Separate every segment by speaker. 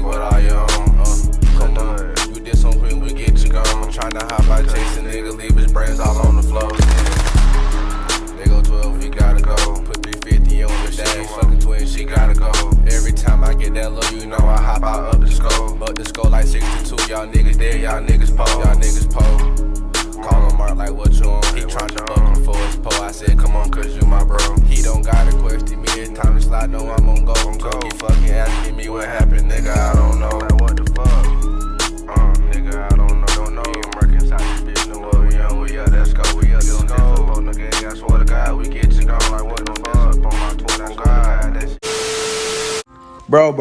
Speaker 1: leave with all your own. Come on, you did some quick, we get you gone. Tryna hop out, chase a nigga, leave his brains all on the floor. They go 12, we gotta go. Put 350 on the dash, fucking twin, she gotta go. Every time I get that low, you know I hop out up the scope. Up the scope like 62, y'all niggas dead, y'all niggas pole. Y'all niggas pole. Call him Mark like what you on. He tryna buck him for his pole. I said, come on, cause you my bro. He don't gotta question me, it's time to slide, know I'm on go. So he fucking asking me what happened, nigga, I don't know. Like, what the fuck? Nigga, I don't know. You work inside this bitch, no what we on, we up, let's go, we up, let's go. Nigga, I swear to God, we get you gone, like what the fuck? On my Twitter, on God, that's
Speaker 2: Bro,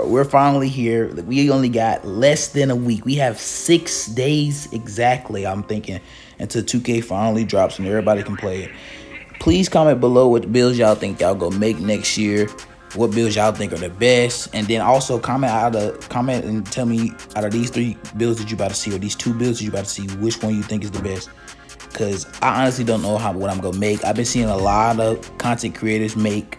Speaker 2: we're finally here. We only got less than a week. We have 6 days exactly, I'm thinking, until 2K finally drops and everybody can play it. Please comment below what builds y'all think y'all gonna make next year. What builds y'all think are the best, and then also comment and tell me out of these 3 builds that you about to see, or these 2 builds that you about to see, which one you think is the best. Because I honestly don't know what I'm gonna make. I've been seeing a lot of content creators make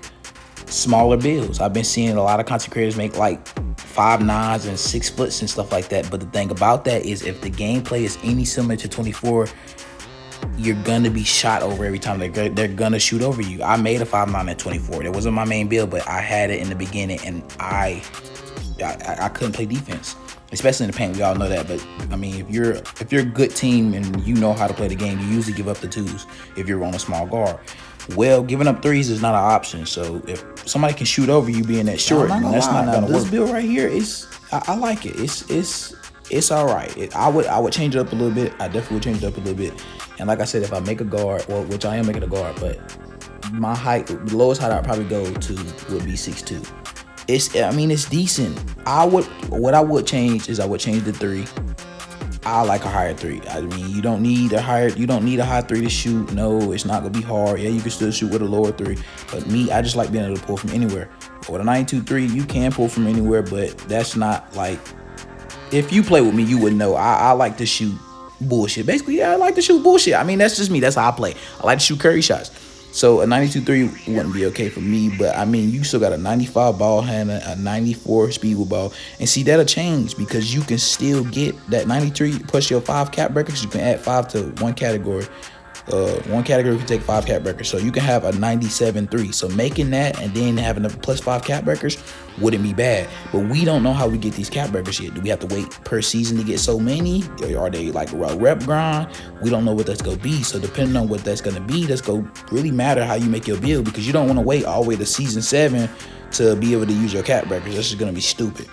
Speaker 2: smaller builds. I've been seeing a lot of content creators make like 5'9" and 6 foot and stuff like that. But the thing about that is, if the gameplay is any similar to 24, you're gonna be shot over every time. They're gonna shoot over you. I made a 5'9" and 24. That wasn't my main build, but I had it in the beginning, and I couldn't play defense, especially in the paint. We all know that. But I mean, if you're a good team and you know how to play the game, you usually give up the 2s if you're on a small guard. Well, giving up 3s is not an option. So if somebody can shoot over you being that short, that's not gonna work. This build right here is, I like it. It's all right. I would change it up a little bit. I definitely would change it up a little bit. And like I said, if I make a guard, well, which I am making a guard, but my height, the lowest height I'd probably go to would be 6'2". It's decent. What I would change is I would change the 3. I like a higher 3. I mean, you don't need a high 3 to shoot. No, it's not gonna be hard. Yeah, you can still shoot with a lower 3. But me, I just like being able to pull from anywhere. With a 92-3, you can pull from anywhere, but that's not like, if you play with me, you would know. I like to shoot bullshit. Basically, yeah, I like to shoot bullshit. I mean, that's just me. That's how I play. I like to shoot curry shots. So a 92-3 wouldn't be okay for me, but I mean, you still got a 95 ball handler, a 94 speed with ball, and see, that'll change because you can still get that 93 plus your 5 cap breakers. You can add 5 to one category. One category can take 5 cap breakers, so you can have a 97-3. So making that and then having a plus 5 cap breakers wouldn't be bad. But we don't know how we get these cap breakers yet. Do we have to wait per season to get so many? Or are they like a rep grind? We don't know what that's gonna be. So depending on what that's gonna be, that's gonna really matter how you make your build, because you don't want to wait all the way to season 7 to be able to use your cap breakers. That's just gonna be stupid.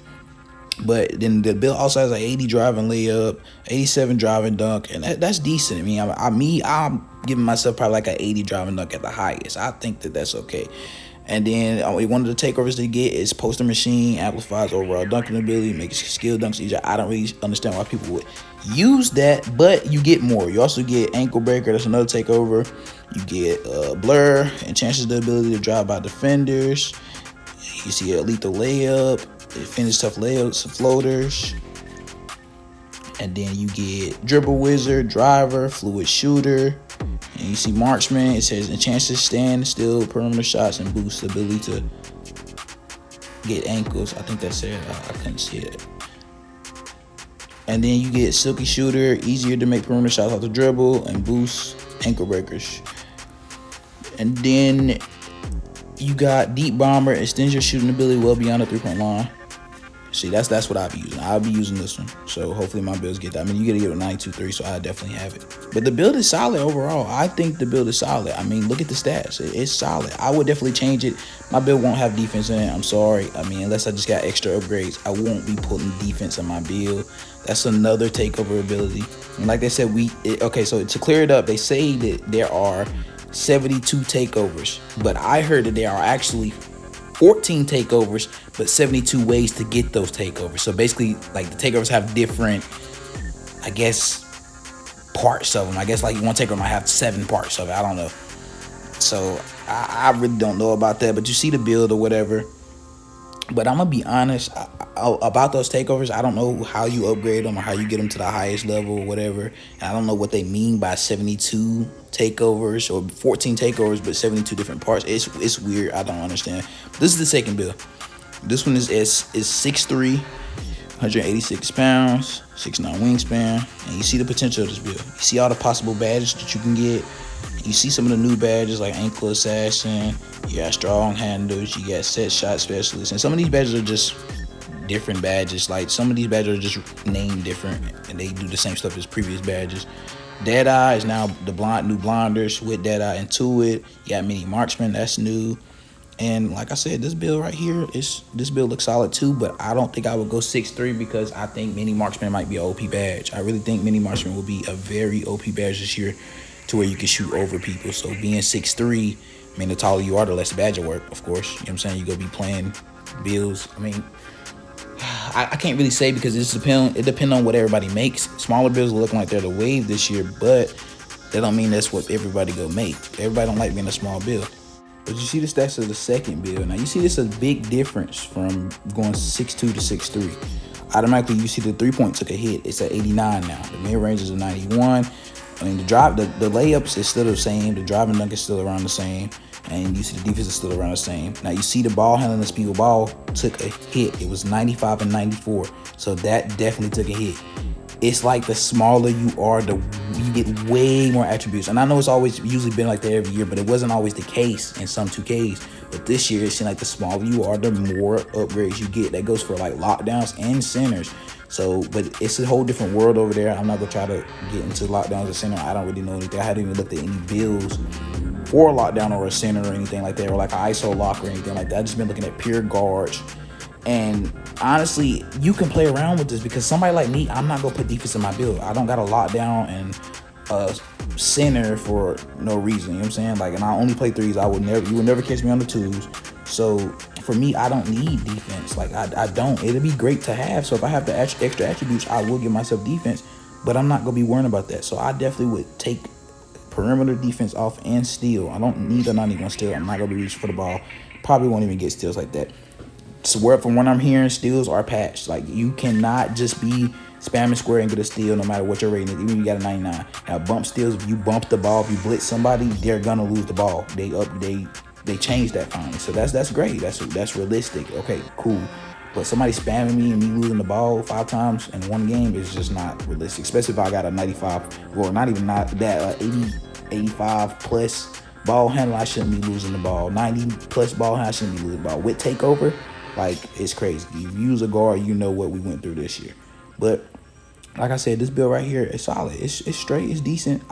Speaker 2: But then the build also has an 80 driving layup, 87 driving dunk, and that's decent. I mean, I'm giving myself probably like an 80 driving dunk at the highest. I think that's okay. And then one of the takeovers they get is poster machine, amplifies overall dunking ability, makes skill dunks easier. I don't really understand why people would use that, but you get more. You also get ankle breaker. That's another takeover. You get blur, enhances the ability to drive by defenders. You see a lethal layup. Finish tough layups, floaters, and then you get dribble wizard, driver, fluid shooter, and you see marksman. It says enhances stand still, perimeter shots, and boosts the ability to get ankles. I think that's it. I couldn't see it. And then you get silky shooter, easier to make perimeter shots off the dribble, and boosts ankle breakers. And then you got deep bomber, extends your shooting ability well beyond the 3-point line. See, that's what I'll be using. I'll be using this one. So hopefully my builds get that. I mean, you gotta get a 92-3, so I definitely have it. But the build is solid overall. I think the build is solid. I mean, look at the stats. It's solid. I would definitely change it. My build won't have defense in it. I'm sorry. I mean, unless I just got extra upgrades, I won't be putting defense in my build. That's another takeover ability. And like they said, okay, so to clear it up, they say that there are 72 takeovers, but I heard that there are actually 14 takeovers, but 72 ways to get those takeovers. So basically, like, the takeovers have different, I guess, parts of them. I guess like one takeover might have 7 parts of it. I don't know. So I really don't know about that, but you see the build or whatever. But I'm gonna be honest about those takeovers. I don't know how you upgrade them or how you get them to the highest level or whatever. And I don't know what they mean by 72 takeovers or 14 takeovers, but 72 different parts. It's weird. I don't understand. This is the second build. This one is 6'3", 186 pounds, 6'9" wingspan, and you see the potential of this build. You see all the possible badges that you can get. You see some of the new badges like ankle assassin. You got strong handles. You got set shot specialist, and some of these badges are just different badges. Like some of these badges are just named different, and they do the same stuff as previous badges. Deadeye is now the new blinders with Deadeye into it. You got mini marksman, that's new. And like I said, this build right here, this build looks solid too, but I don't think I would go 6'3" because I think mini marksman might be an OP badge. I really think mini marksman will be a very OP badge this year to where you can shoot over people. So being 6'3", I mean, the taller you are, the less badge work, of course. You know what I'm saying? You're going to be playing builds. I mean, I can't really say because it depends on what everybody makes. Smaller builds are looking like they're the wave this year, but that don't mean that's what everybody go make. Everybody don't like being a small build. But you see the stats of the second build. Now you see this a big difference from going 6'2" to 6'3". Automatically you see the 3-point took a hit. It's at 89 now. The mid range is a 91. I mean the layups is still the same. The driving dunk is still around the same. And you see the defense is still around the same. Now you see the ball handling, the speed of ball took a hit. It was 95 and 94. So that definitely took a hit. It's like the smaller you are, you get way more attributes. And I know it's always usually been like that every year, but it wasn't always the case in some 2Ks. But this year, it seems like the smaller you are, the more upgrades you get. That goes for like lockdowns and centers. So, but it's a whole different world over there. I'm not gonna try to get into lockdowns or center. I don't really know anything. I haven't even looked at any builds for a lockdown or a center or anything like that, or like an ISO lock or anything like that. I've just been looking at pure guards. And honestly, you can play around with this because somebody like me, I'm not gonna put defense in my build. I don't got a lockdown and a center for no reason. You know what I'm saying? Like, and I only play threes. You will never catch me on the twos. So for me, I don't need defense. Like I don't. It'll be great to have. So if I have the extra attributes, I will give myself defense. But I'm not gonna be worrying about that. So I definitely would take perimeter defense off and steal. I don't need a 91 steal. I'm not gonna be reaching for the ball. Probably won't even get steals like that. So from what I'm hearing, steals are patched. Like you cannot just be spamming square and get a steal no matter what your rating is, even if you got a 99. Now bump steals, if you bump the ball, if you blitz somebody, they're gonna lose the ball. They changed that finally. So that's great. That's realistic. Okay, cool. But somebody spamming me and me losing the ball 5 times in one game is just not realistic. Especially if I got a 95, or not even not that 80, 85 plus ball handle, I shouldn't be losing the ball. 90 plus ball handle, I shouldn't be losing the ball. With takeover, like, it's crazy. If you use a guard, you know what we went through this year. But like I said, this build right here is solid. It's straight. It's decent.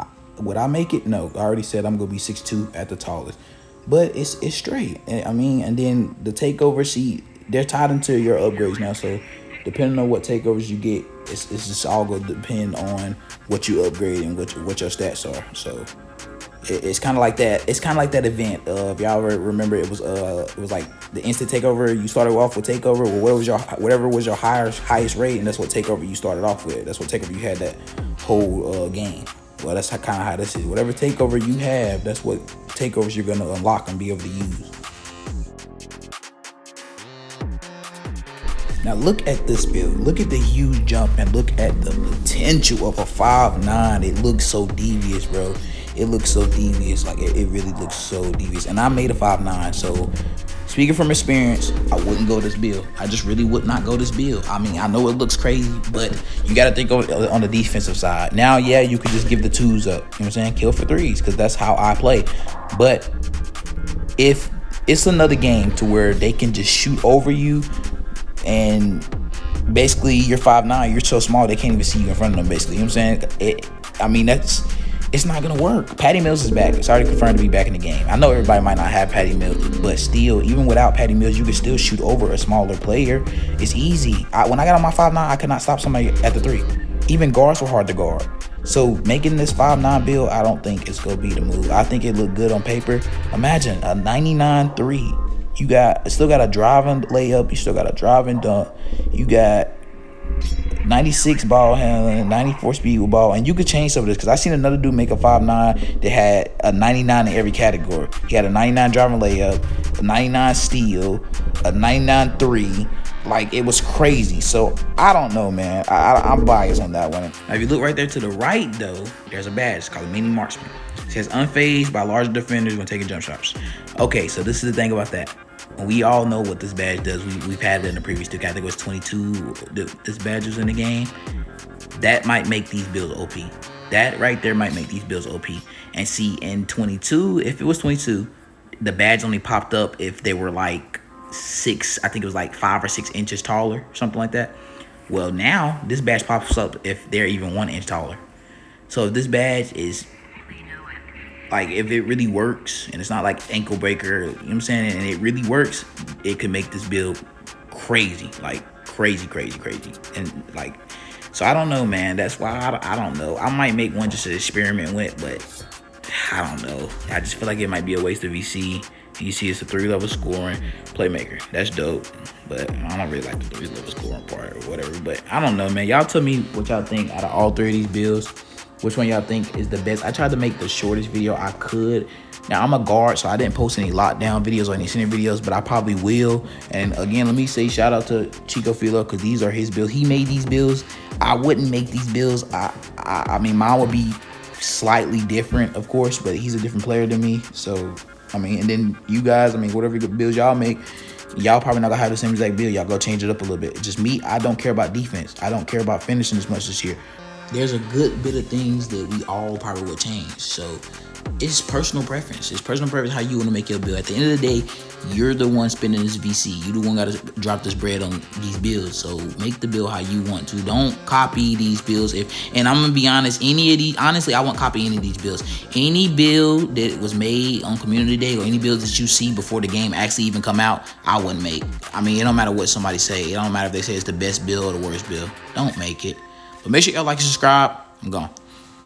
Speaker 2: Would I make it? No. I already said I'm gonna be 6'2" at the tallest. But it's straight. I mean, and then the takeover, see, they're tied into your upgrades now. So depending on what takeovers you get, it's just all gonna depend on what you upgrade and what your stats are. So it's kind of like that. It's kind of like that event. If y'all remember, it was like the instant takeover. You started off with takeover. Well, whatever was your highest rate, and that's what takeover you started off with. That's what takeover you had that whole game. Well, that's kind of how this is. Whatever takeover you have, that's what takeovers you're gonna unlock and be able to use. Now look at this build. Look at the huge jump and look at the potential of a 5'9". It looks so devious, bro. It looks so devious. Like it really looks so devious. And I made a 5'9", so speaking from experience, I wouldn't go this build. I just really would not go this build. I mean, I know it looks crazy, but you got to think on the defensive side. Now, yeah, you could just give the 2s up. You know what I'm saying? Kill for 3s, because that's how I play. But if it's another game to where they can just shoot over you, and basically you're 5'9", you're so small they can't even see you in front of them, basically. You know what I'm saying? It's not gonna work. Patty Mills is back. It's already confirmed to be back in the game. I know everybody might not have Patty Mills, but still, even without Patty Mills, you can still shoot over a smaller player. It's easy. When I got on my 5'9", I could not stop somebody at the 3. Even guards were hard to guard. So making this 5'9" build, I don't think it's gonna be the move. I think it looked good on paper. Imagine a 99 3. You still got a driving layup. You still got a driving dunk. You got 96 ball handling, 94 speed with ball, and you could change some of this because I seen another dude make a 5'9" that had a 99 in every category. He had a 99 driving layup, a 99 steal, a 99 3. Like, it was crazy. So I don't know, man. I'm biased on that one. Now, if you look right there to the right, though, there's a badge. It's called a mini marksman. It says unfazed by larger defenders when taking jump shots. Okay, so this is the thing about that. we all know what this badge does. We've had it in the previous 2K. I think it was 22. This badge was in the game. That might make these builds OP. That right there might make these builds OP. And see, in 22, if it was 22, the badge only popped up if they were like 6, I think it was like 5 or 6 inches taller, something like that. Well, now this badge pops up if they're even 1 inch taller. So if this badge is like, if it really works and it's not like ankle breaker, you know what I'm saying, and it really works, it could make this build crazy, like crazy. And like, so I don't know, man. That's why I don't know. I might make one just to experiment with, but I don't know. I just feel like it might be a waste of VC. VC is a 3-level scoring playmaker. That's dope, but I don't really like the 3-level scoring part or whatever. But I don't know, man. Y'all tell me what y'all think out of all 3 of these builds. Which one y'all think is the best? I tried to make the shortest video I could. Now, I'm a guard, so I didn't post any lockdown videos or any center videos, but I probably will. And again, let me say shout out to Chico Filo, because these are his builds. He made these builds. I wouldn't make these builds. I mean, mine would be slightly different, of course, but he's a different player than me. So, I mean, and then you guys, I mean, whatever builds y'all make, y'all probably not gonna have the same exact build. Y'all go change it up a little bit. Just me, I don't care about defense. I don't care about finishing as much this year. There's a good bit of things that we all probably would change. So it's personal preference. It's personal preference how you want to make your build. At the end of the day, you're the one spending this VC. You the one got to drop this bread on these builds. So make the build how you want to. Don't copy these builds. And I'm gonna be honest, any of these, honestly, I won't copy any of these builds. Any build that was made on community day or any builds that you see before the game actually even come out, I wouldn't make. I mean, it don't matter what somebody say. It don't matter if they say it's the best build or the worst build. Don't make it. But make sure y'all like and subscribe. I'm gone.